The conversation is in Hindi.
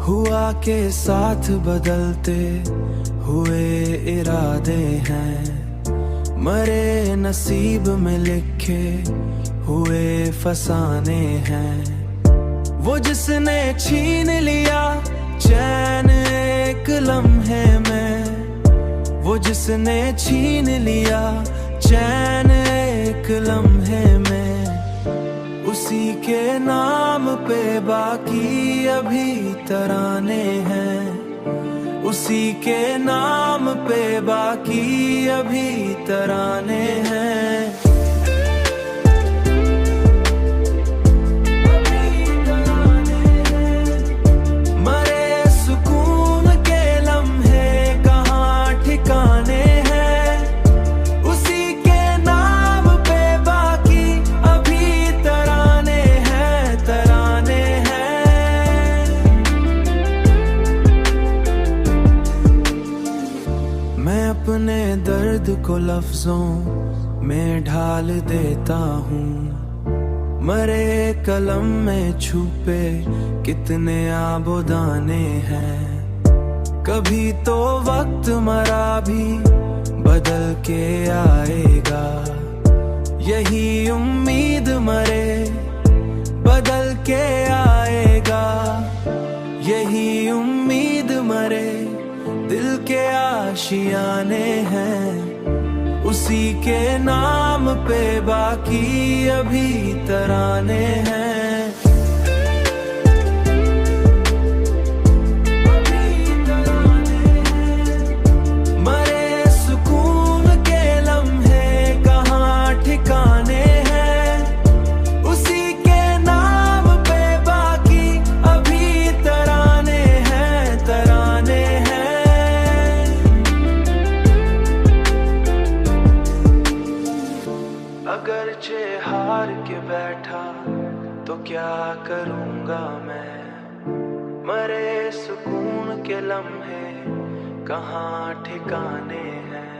हुआ के साथ बदलते हुए इरादे हैं, मरे नसीब में लिखे हुए फसाने हैं। वो जिसने छीन लिया चैन एक लम्हे में, वो जिसने छीन लिया चैन एक लम्हे में, उसी के नाम पे बाकी अभी तराने हैं, उसी के नाम पे बाकी अभी तराने हैं। अपने दर्द को लफ्जों में ढाल देता हूँ, मरे कलम में छुपे कितने आबोदाने हैं। कभी तो वक्त मरा भी बदल के आएगा, यही उम्मीद मरे बदल के आएगा, यही उम्मीद मरे दिल के आशियाने हैं, उसी के नाम पे बाकी अभी तराने हैं। अगरचे हार के बैठा तो क्या करूँगा मैं, मरे सुकून के लम्हे कहाँ ठिकाने हैं।